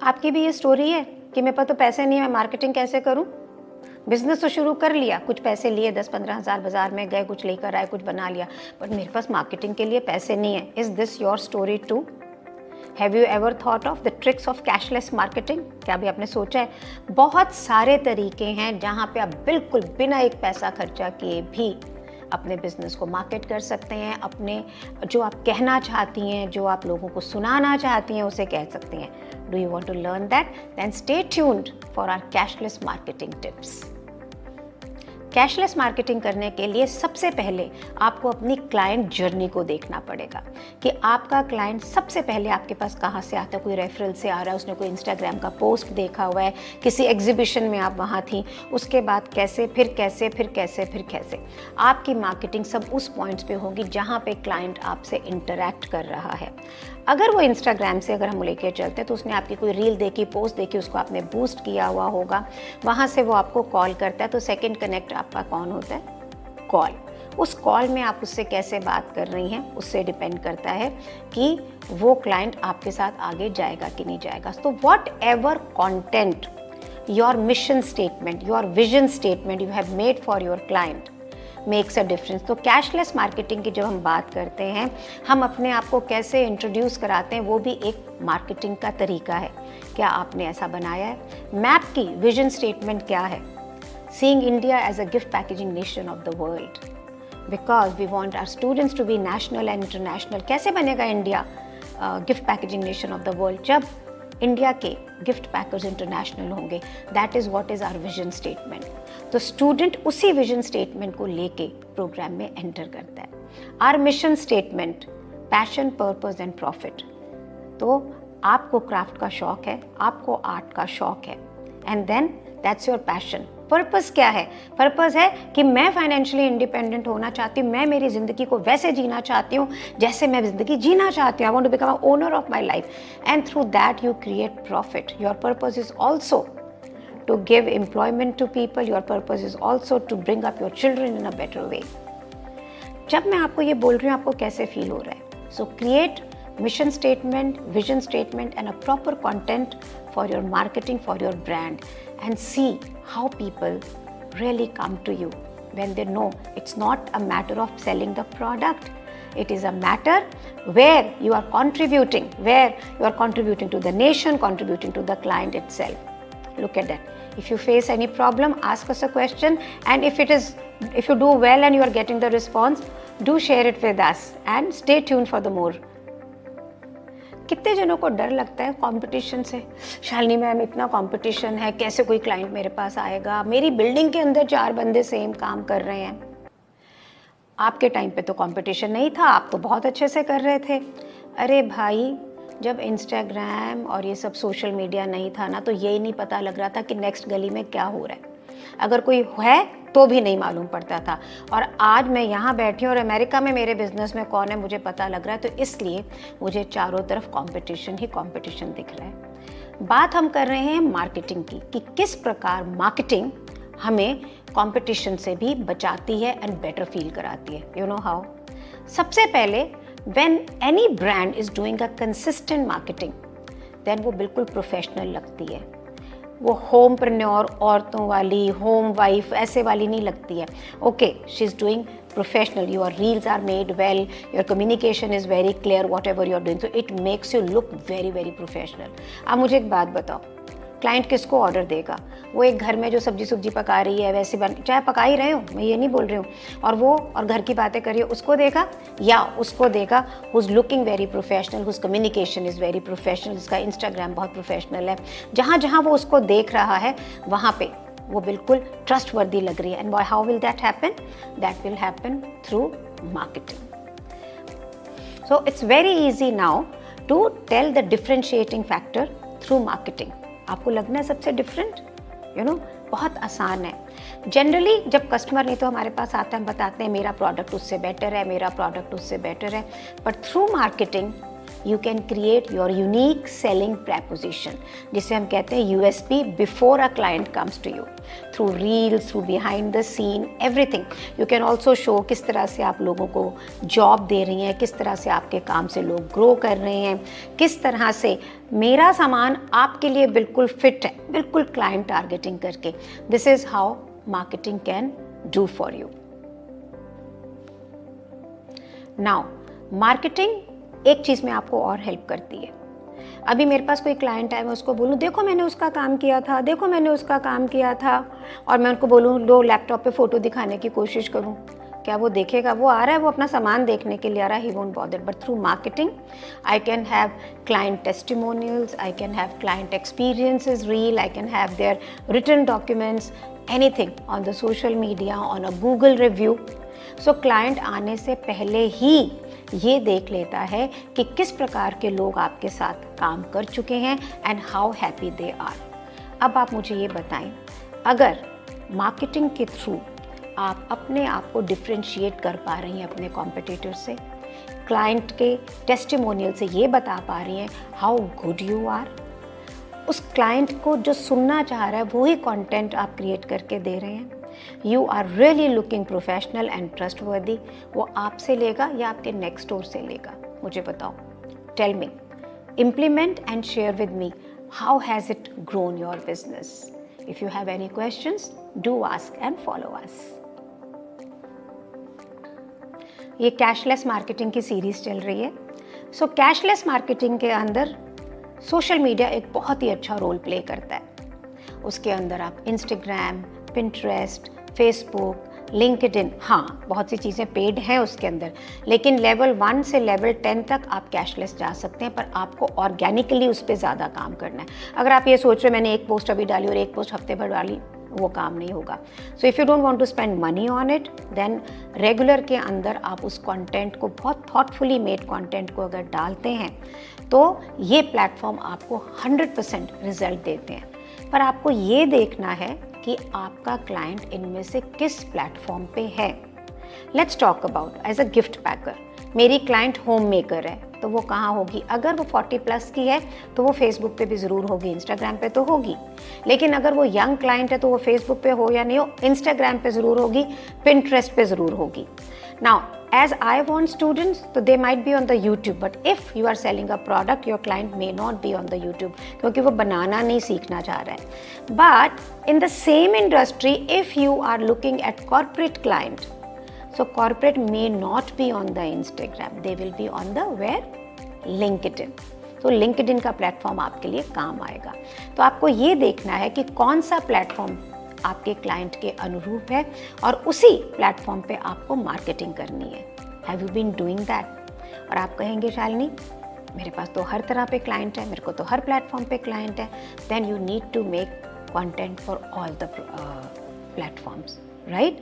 आपकी भी ये स्टोरी है कि मेरे पास तो पैसे नहीं है, मैं मार्केटिंग कैसे करूं? बिजनेस तो शुरू कर लिया, कुछ पैसे लिए, 10-15 हज़ार बाजार में गए, कुछ लेकर आए, कुछ बना लिया, बट मेरे पास मार्केटिंग के लिए पैसे नहीं है। Is this your story too? Have you ever thought of the tricks of cashless marketing? क्या अभी आपने सोचा है? बहुत सारे तरीके हैं जहाँ पे आप बिल्कुल बिना एक पैसा खर्चा किए भी अपने बिजनेस को मार्केट कर सकते हैं, अपने जो आप कहना चाहती हैं, जो आप लोगों को सुनाना चाहती हैं, उसे कह सकती हैं। Do you want to learn that? Then stay tuned for our cashless marketing tips. Cashless marketing करने के लिए सबसे पहले आपको अपनी क्लाइंट जर्नी को देखना पड़ेगा कि आपका क्लाइंट सबसे पहले आपके पास कहाँ से आता है। कोई रेफरल से आ रहा है, उसने कोई इंस्टाग्राम का पोस्ट देखा हुआ है, किसी एग्जीबिशन में आप वहाँ थी, उसके बाद कैसे, फिर कैसे, फिर कैसे, फिर कैसे। आपकी मार्केटिंग सब उस पॉइंट्स पे होगी जहाँ पे क्लाइंट आपसे इंटरैक्ट कर रहा है। अगर वो इंस्टाग्राम से अगर हम लेके चलते हैं तो उसने आपकी कोई रील देखी, पोस्ट देखी, उसको आपने बूस्ट किया हुआ होगा, वहाँ से वो आपको कॉल करता है। तो सेकंड कनेक्ट आपका कौन होता है? कॉल। उस कॉल में आप उससे कैसे बात कर रही हैं उससे डिपेंड करता है कि वो क्लाइंट आपके साथ आगे जाएगा कि नहीं जाएगा। तो what ever content, your mission statement, your vision statement you have made for your client makes a difference. तो कैशलेस मार्केटिंग की जब हम बात करते हैं, हम अपने आप को कैसे इंट्रोड्यूस कराते हैं, वो भी एक मार्केटिंग का तरीका है। क्या आपने ऐसा बनाया है? मैप की विजन स्टेटमेंट क्या है? Seeing India as a gift packaging nation of the world, because we want our students to be national and international. कैसे बनेगा India gift packaging nation of the world? जब इंडिया के gift packers international होंगे। That is what is our vision statement. तो student उसी vision statement को लेके program में एंटर करता है। Our mission statement, passion, purpose and profit. तो आपको क्राफ्ट का शौक है, आपको आर्ट का शौक है, and then that's your passion. Purpose क्या है? पर्पस है कि मैं फाइनेंशियली इंडिपेंडेंट होना चाहती हूँ, मैं मेरी ज़िंदगी को वैसे जीना चाहती हूँ जैसे मैं ज़िंदगी जीना चाहती हूँ। I want to become a owner of my life, and through that you create profit. Your purpose is also to give employment to people. Your purpose is also to bring up your children in a better way. जब मैं आपको ये बोल रही हूँ, आपको कैसे feel हो रहा है? So create mission statement, vision statement and a proper content for your marketing, for your brand, and see how people really come to you when they know it's not a matter of selling the product. It is a matter where you are contributing to the nation, contributing to the client itself. Look at that. If you face any problem, ask us a question, and if you do well and you are getting the response, do share it with us and stay tuned for the more. कितने जनों को डर लगता है competition से? Shalini ma'am, इतना competition है, कैसे कोई क्लाइंट मेरे पास आएगा? मेरी बिल्डिंग के अंदर 4 बंदे सेम काम कर रहे हैं। आपके टाइम पे तो कंपटीशन नहीं था, आप तो बहुत अच्छे से कर रहे थे। अरे भाई, जब इंस्टाग्राम और ये सब सोशल मीडिया नहीं था ना, तो यही नहीं पता लग रहा था कि नेक्स्ट गली में क्या हो रहा है। अगर कोई है तो भी नहीं मालूम पड़ता था। और आज मैं यहाँ बैठी हूँ और अमेरिका में मेरे बिजनेस में कौन है मुझे पता लग रहा है। तो इसलिए मुझे चारों तरफ कंपटीशन ही कंपटीशन दिख रहा है। बात हम कर रहे हैं मार्केटिंग की, कि किस प्रकार मार्केटिंग हमें कंपटीशन से भी बचाती है एंड बेटर फील कराती है। You know how? सबसे पहले, when any brand is doing a consistent marketing, then वो बिल्कुल प्रोफेशनल लगती है। वो होमप्रेन्योर, औरतों वाली, होम वाइफ ऐसे वाली नहीं लगती है। Okay, she is doing professional, your reels are made well, your communication is very clear, whatever you are doing, so it makes you look very very professional. अब मुझे एक बात बताओ, क्लाइंट किसको ऑर्डर देगा? वो एक घर में जो सब्जी पका रही है वैसे चाहे पका ही रहे हो, मैं ये नहीं बोल रही हूँ, और घर की बातें कर रही हो, उसको देगा? या उसको देगा who is looking very professional, whose communication is very professional, जिसका इंस्टाग्राम बहुत प्रोफेशनल है। जहाँ जहाँ वो उसको देख रहा है वहाँ पे वो बिल्कुल ट्रस्टवर्दी लग रही है। And how will that happen? That will happen through marketing. So it's very easy now to tell the differentiating factor through marketing. आपको लगना है सबसे डिफरेंट, बहुत आसान है। जनरली जब कस्टमर नहीं तो हमारे पास आता है, हम बताते हैं मेरा प्रोडक्ट उससे बेटर है, मेरा प्रोडक्ट उससे बेटर है। But through marketing you can create your unique selling proposition, जिसे हम कहते हैं USP, before a client comes to you, through reels, through behind the scene, everything. You can also show किस तरह से आप लोगों को जॉब दे रही हैं, किस तरह से आपके काम से लोग ग्रो कर रहे हैं, किस तरह से मेरा सामान आपके लिए बिल्कुल फिट है, बिल्कुल क्लाइंट टारगेटिंग करके. This is how marketing can do for you. Now marketing एक चीज़ में आपको और हेल्प करती है. अभी मेरे पास कोई क्लाइंट है, मैं उसको बोलूँ देखो मैंने उसका काम किया था, देखो मैंने उसका काम किया था, और मैं उनको बोलूँ लो लैपटॉप पे फ़ोटो दिखाने की कोशिश करूँ, क्या वो देखेगा? वो आ रहा है, वो अपना सामान देखने के लिए आ रहा है, he won't bother. But through marketing I can have client testimonials, I can have client experiences reel, I can have their written documents, anything on the social media, on a Google review. So client आने से पहले ही ये देख लेता है कि किस प्रकार के लोग आपके साथ काम कर चुके हैं and how happy they are. अब आप मुझे ये बताएं, अगर मार्केटिंग के थ्रू आप अपने आप को डिफ्रेंशिएट कर पा रही हैं अपने कॉम्पिटिटर से, क्लाइंट के टेस्टिमोनियल से ये बता पा रही हैं हाउ गुड यू आर, उस क्लाइंट को जो सुनना चाह रहा है वही कंटेंट आप क्रिएट करके दे रहे हैं, you are really looking professional and trustworthy, वो आपसे लेगा या आपके नेक्स्ट डोर से लेगा? मुझे बताओ. Tell me, implement and share with me how has it grown your business. If you have any questions, do ask and follow us. ये कैशलेस मार्केटिंग की सीरीज चल रही है. सो कैशलेस मार्केटिंग के अंदर सोशल मीडिया एक बहुत ही अच्छा रोल प्ले करता है. उसके अंदर आप इंस्टाग्राम, पिंटरेस्ट, फेसबुक, लिंक्डइन, हाँ बहुत सी चीज़ें पेड हैं उसके अंदर, लेकिन लेवल 1 से लेवल 10 तक आप कैशलेस जा सकते हैं, पर आपको ऑर्गेनिकली उस पर ज़्यादा काम करना है. अगर आप ये सोच रहे मैंने एक पोस्ट अभी डाली और एक पोस्ट हफ्ते भर डाली, वो काम नहीं होगा. So if you don't want to spend money on it, then regular के अंदर आप उस कंटेंट को, बहुत थॉटफुली मेड कंटेंट को अगर डालते हैं तो ये प्लेटफॉर्म आपको 100% रिजल्ट देते हैं. पर आपको ये देखना है कि आपका क्लाइंट इनमें से किस प्लेटफॉर्म पे है. Let's talk about as a gift packer. मेरी क्लाइंट होम मेकर है, तो वो कहाँ होगी? अगर वो 40+ की है तो वो फेसबुक पे भी ज़रूर होगी, इंस्टाग्राम पे तो होगी. लेकिन अगर वो यंग क्लाइंट है तो वो फेसबुक पे हो या नहीं हो, इंस्टाग्राम पे ज़रूर होगी, पिंटरेस्ट पे ज़रूर होगी. Now as I want students, so they might be on the YouTube, but if you are selling a product, your client may not be on the YouTube, क्योंकि वो बनाना नहीं सीखना चाह रहा है. But in the same industry, if you are looking at corporate client, so corporate may not be on the Instagram, they will be on the where? LinkedIn. तो LinkedIn का platform आपके लिए काम आएगा. तो आपको ये देखना है कि कौन सा प्लेटफॉर्म आपके क्लाइंट के अनुरूप है और उसी प्लेटफॉर्म पे आपको मार्केटिंग करनी है. Have you been doing that? और आप कहेंगे शालिनी मेरे पास तो हर तरह पे क्लाइंट है, मेरे को तो हर प्लेटफॉर्म पे क्लाइंट है. Then you need to make content for all the platforms, right?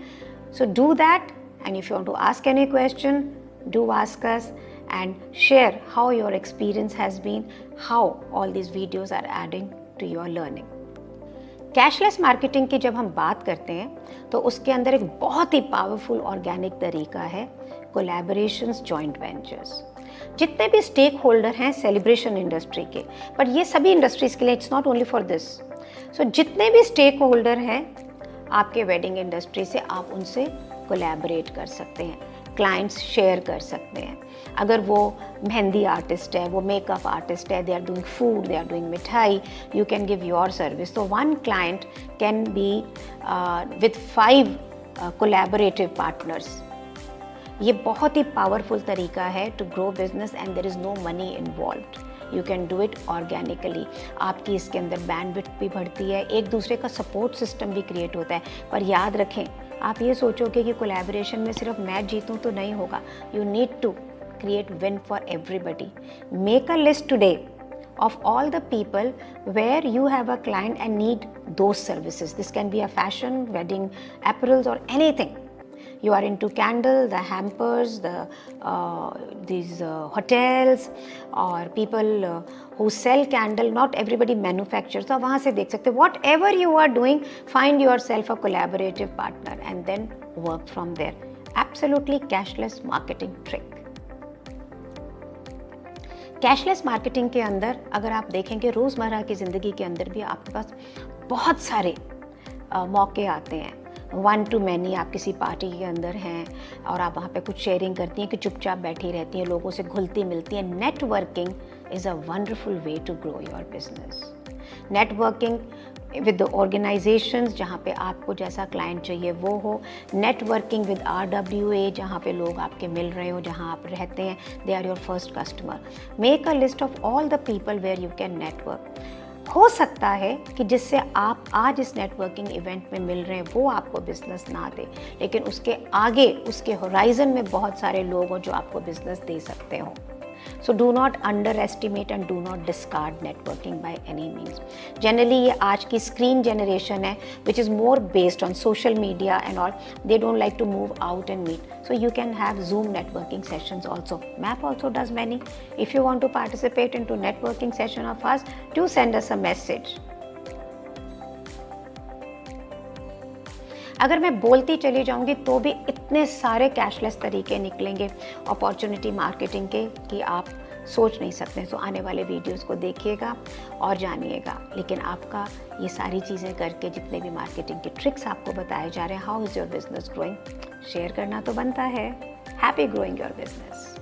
So do that, and if you want to ask any question, do ask us and share how your experience has been, how all these videos are adding to your learning. Cashless marketing की जब हम बात करते हैं तो उसके अंदर एक बहुत ही पावरफुल ऑर्गेनिक तरीका है कोलैबोरेशंस, जॉइंट वेंचर्स. जितने भी स्टेक होल्डर हैं सेलिब्रेशन इंडस्ट्री के, बट ये सभी इंडस्ट्रीज़ के लिए, it's not only for this. So जितने भी स्टेक होल्डर हैं आपके वेडिंग इंडस्ट्री से, आप उनसे कोलैबोरेट कर सकते हैं, क्लाइंट्स शेयर कर सकते हैं. अगर वो मेहंदी आर्टिस्ट है, वो मेकअप आर्टिस्ट है, they are doing food, they are doing mithai, you can give your service. तो one client can be with 5 collaborative partners. ये बहुत ही पावरफुल तरीका है to grow business and there is no money involved. You can do it organically. आपकी इसके अंदर bandwidth भी बढ़ती है, एक दूसरे का सपोर्ट सिस्टम भी क्रिएट होता है. पर याद रखें, आप ये सोचोगे कि कोलैबोरेशन में सिर्फ मैं जीतूं तो नहीं होगा. You need to create win for everybody. Make a list today of all the people where you have a client and need those services. This can be a fashion, wedding apparels, or anything. You are into candle, the hampers, these hotels, or people who sell candle. Not everybody manufactures. So वहाँ से देख सकते. Whatever you are doing, find yourself a collaborative partner and then work from there. Absolutely cashless marketing trick. Cashless marketing के अंदर अगर आप देखेंगे रोज़मर्रा की ज़िंदगी के अंदर भी आपके पास बहुत सारे मौके आते हैं। वन टू मैनी, आप किसी पार्टी के अंदर हैं और आप वहाँ पे कुछ शेयरिंग करती हैं कि चुपचाप बैठी रहती हैं, लोगों से घुलती मिलती हैं। Networking is a wonderful way to grow your business. Networking with the organisations जहाँ पे आपको जैसा क्लाइंट चाहिए वो हो। नेटवर्किंग विद RWA जहाँ पे लोग आपके मिल रहे हो, जहाँ आप रहते हैं, they are your first customer. Make a list of all the people where you can network. हो सकता है कि जिससे आप आज इस नेटवर्किंग इवेंट में मिल रहे हैं वो आपको बिजनेस ना दे, लेकिन उसके आगे, उसके होराइजन में बहुत सारे लोग हों जो आपको बिजनेस दे सकते हो। So do not underestimate and do not discard networking by any means. Generally ये आज की screen generation है which is more based on social media and all. They don't like to move out and meet. So you can have Zoom networking sessions also. MAP also does many. If you want to participate into networking session of us, do send us a message. अगर मैं बोलती चली जाऊंगी तो भी इतने सारे cashless तरीके निकलेंगे अपॉर्चुनिटी मार्केटिंग के कि आप सोच नहीं सकते। तो आने वाले वीडियोस को देखिएगा और जानिएगा। लेकिन आपका ये सारी चीज़ें करके जितने भी मार्केटिंग के ट्रिक्स आपको बताए जा रहे हैं, how is your business growing, share करना तो बनता है। Happy growing your business.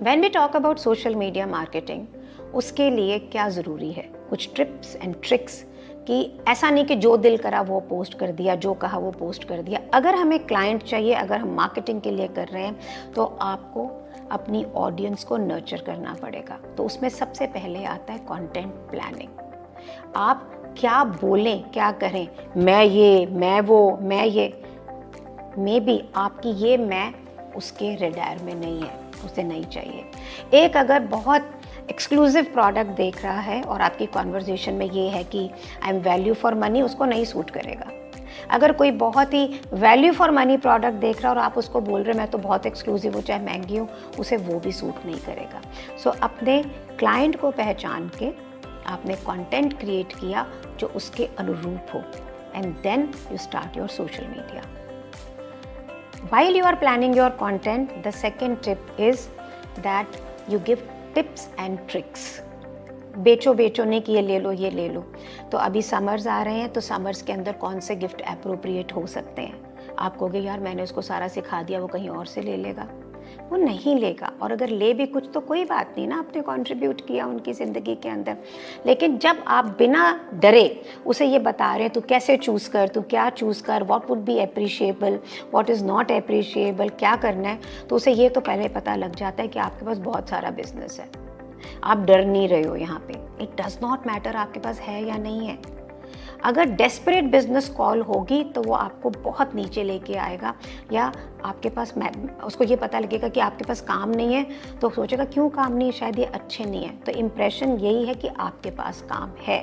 When we talk about social media marketing, उसके लिए क्या ज़रूरी है, कुछ टिप्स एंड ट्रिक्स कि ऐसा नहीं कि जो दिल करा वो पोस्ट कर दिया, जो कहा वो पोस्ट कर दिया। अगर हमें क्लाइंट चाहिए, अगर हम मार्केटिंग के लिए कर रहे हैं तो आपको अपनी ऑडियंस को नर्चर करना पड़ेगा। तो उसमें सबसे पहले आता है कंटेंट प्लानिंग। आप क्या बोलें, क्या करें, मैं ये, मैं वो, मैं ये, मे बी आपकी ये मैं उसके रेडार में नहीं है, उसे नहीं चाहिए। एक अगर बहुत एक्सक्लूसिव प्रोडक्ट देख रहा है और आपकी कॉन्वर्जेशन में ये है कि I am value for money, उसको नहीं सूट करेगा। अगर कोई बहुत ही वैल्यू फॉर मनी प्रोडक्ट देख रहा है और आप उसको बोल रहे हैं मैं तो बहुत एक्सक्लूसिव हूँ, चाहे महंगी हूँ, उसे वो भी सूट नहीं करेगा। सो अपने क्लाइंट को पहचान के आपने कंटेंट क्रिएट किया जो उसके अनुरूप हो, and then you start your social media. While you are planning your content, the second tip is that you give tips and tricks. बेचो नहीं कि ये ले लो, ये ले लो। तो अभी समर्स आ रहे हैं, तो समर्स के अंदर कौन से गिफ्ट अप्रोप्रिएट हो सकते हैं। आप कहोगे यार मैंने उसको सारा सिखा दिया, वो कहीं और से ले लेगा, वो नहीं लेगा। और अगर ले भी कुछ तो कोई बात नहीं ना, आपने कंट्रीब्यूट किया उनकी ज़िंदगी के अंदर। लेकिन जब आप बिना डरे उसे ये बता रहे हैं तू कैसे चूज़ कर, तू क्या चूज़ कर, what would be appreciable, what is not appreciable, क्या करना है, तो उसे ये तो पहले पता लग जाता है कि आपके पास बहुत सारा बिजनेस है। आप डर नहीं रहे हो यहाँ पे। इट डज़ नॉट मैटर आपके पास है या नहीं है। अगर डेस्परेट बिजनेस कॉल होगी तो वो आपको बहुत नीचे लेके आएगा, या आपके पास उसको ये पता लगेगा कि आपके पास काम नहीं है तो सोचेगा क्यों काम नहीं है, शायद ये अच्छे नहीं है। तो इम्प्रेशन यही है कि आपके पास काम है,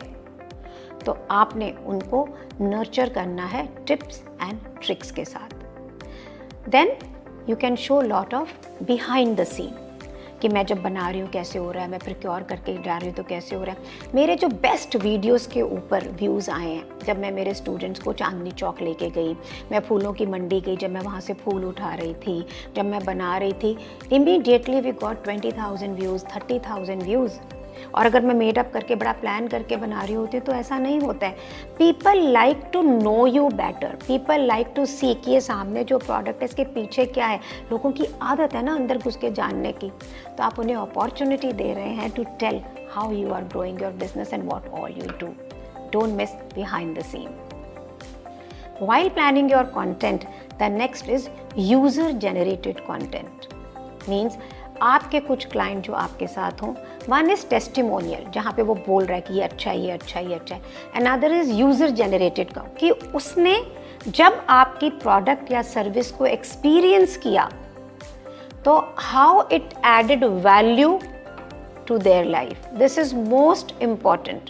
तो आपने उनको नर्चर करना है टिप्स एंड ट्रिक्स के साथ। Then you can show lot of behind the scene कि मैं जब बना रही हूँ कैसे हो रहा है, मैं प्रिक्योर करके जा रही हूँ तो कैसे हो रहा है। मेरे जो बेस्ट वीडियोस के ऊपर व्यूज़ आए हैं, जब मैं मेरे स्टूडेंट्स को चांदनी चौक लेके गई, मैं फूलों की मंडी गई, जब मैं वहाँ से फूल उठा रही थी, जब मैं बना रही थी, immediately we got 20,000 views, 30,000 views. और अगर मैं मेडअप करके बड़ा प्लान करके बना रही होती तो ऐसा नहीं होता है। People like to know you better, people like to see कि ये सामने जो प्रोडक्ट है इसके पीछे क्या है। लोगों की आदत है ना अंदर घुस के जानने की, तो आप उन्हें अपॉर्चुनिटी दे रहे हैं to tell how you are growing your business and what all you do. Don't miss behind the scene. While planning your content, the next is user generated content. Means आपके कुछ क्लाइंट जो आपके साथ हों, one is testimonial जहाँ पे वो बोल रहा है कि ये अच्छा है, ये अच्छा है, ये अच्छा है। अनदर इज यूजर जनरेटेड का, कि उसने जब आपकी प्रोडक्ट या सर्विस को एक्सपीरियंस किया तो how it added value to their life. This is most important.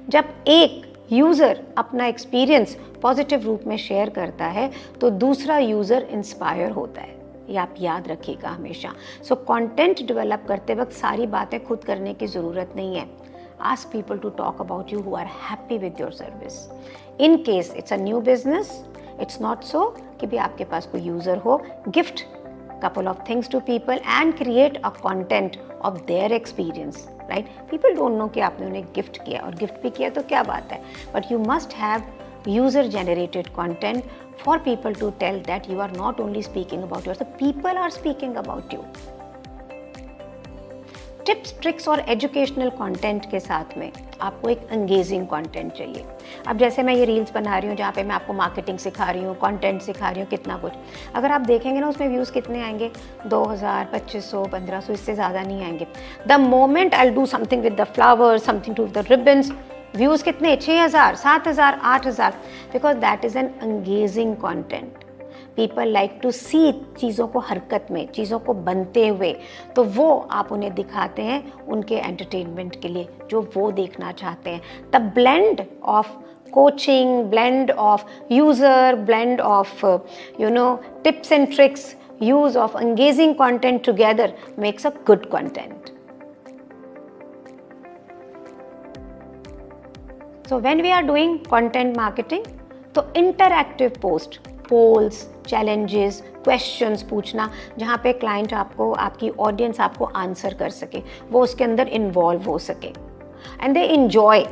जब एक यूज़र अपना एक्सपीरियंस पॉजिटिव रूप में शेयर करता है तो दूसरा यूज़र इंस्पायर होता है, ये आप याद रखिएगा हमेशा। सो कंटेंट डेवलप करते वक्त सारी बातें खुद करने की ज़रूरत नहीं है। Ask people to talk about you who are happy with your service. In case it's a new business, it's not so कि भी आपके पास कोई यूज़र हो, gift couple of things to people and create a content of their experience, right? People don't know कि आपने उन्हें gift किया, और गिफ्ट भी किया तो क्या बात है, but you must have user generated content for people to tell that you are not only speaking about yourself, people are speaking about you. Tips, tricks और एजुकेशनल कंटेंट के साथ में आपको एक एंगेजिंग कंटेंट चाहिए। अब जैसे मैं ये रील्स बना रही हूँ जहाँ पे मैं आपको मार्केटिंग सिखा रही हूँ, कंटेंट सिखा रही हूँ, कितना कुछ, अगर आप देखेंगे ना उसमें व्यूज़ कितने आएंगे, 2000, 2500, 1500, इससे ज़्यादा नहीं आएंगे। The moment I do something with the flowers, something to the ribbons, views कितने, 6000, 7000, 8000, because that is an engaging content. People like to see चीज़ों को हरकत में, चीज़ों को बनते हुए, तो वो आप उन्हें दिखाते हैं उनके एंटरटेनमेंट के लिए, जो वो देखना चाहते हैं। The blend of coaching, blend of user, blend of tips and tricks, use of engaging content together makes a good content. So when we are doing content marketing, तो interactive post, polls, challenges, questions पूछना, जहाँ पे client आपको, आपकी audience आपको answer कर सके, वो उसके अंदर इन्वॉल्व हो सके, एंड दे इन्जॉय।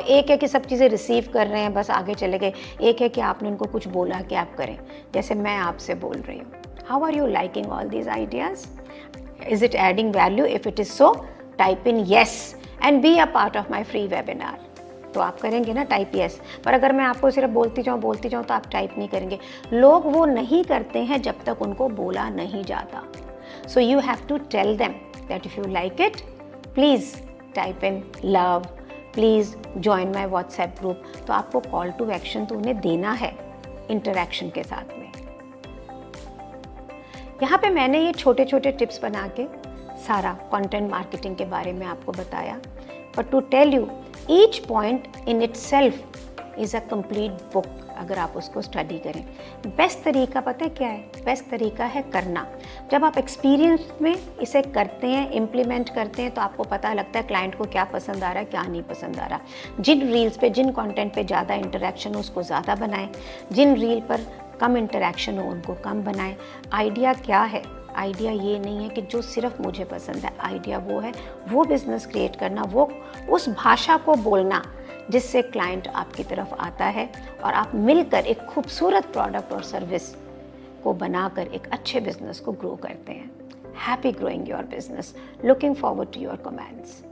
एक है कि सब चीज़ें रिसीव कर रहे हैं, बस आगे चले गए, एक है कि आपने उनको कुछ बोला कि आप करें, जैसे मैं आपसे बोल रही हूँ। How are you liking all these ideas? Is it adding value? If it is so, type in yes and be a part of my free webinar. तो आप करेंगे ना टाइप येस, पर अगर मैं आपको सिर्फ बोलती जाऊँ तो आप टाइप नहीं करेंगे। लोग वो नहीं करते हैं जब तक उनको बोला नहीं जाता। So you have to tell them that if you like it, please type in love, please join my WhatsApp group. तो आपको कॉल टू एक्शन तो उन्हें देना है इंटरैक्शन के साथ में। यहाँ पे मैंने ये छोटे छोटे टिप्स बना के सारा कंटेंट मार्केटिंग के बारे में आपको बताया, but to tell you each point in itself is a complete book. अगर आप उसको स्टडी करें, बेस्ट तरीका पता है क्या है? बेस्ट तरीका है करना। जब आप एक्सपीरियंस में इसे करते हैं, इम्प्लीमेंट करते हैं, तो आपको पता लगता है क्लाइंट को क्या पसंद आ रहा है, क्या नहीं पसंद आ रहा। जिन रील्स पे, जिन कंटेंट पे ज़्यादा इंटरेक्शन हो उसको ज़्यादा बनाएं, जिन रील पर कम इंटरेक्शन हो उनको कम बनाएं। आइडिया क्या है? आइडिया ये नहीं है कि जो सिर्फ मुझे पसंद है, आइडिया वो है वो बिज़नेस क्रिएट करना, वो उस भाषा को बोलना जिससे क्लाइंट आपकी तरफ आता है और आप मिलकर एक खूबसूरत प्रोडक्ट और सर्विस को बनाकर एक अच्छे बिजनेस को ग्रो करते हैं। Happy growing your business. Looking forward to your comments.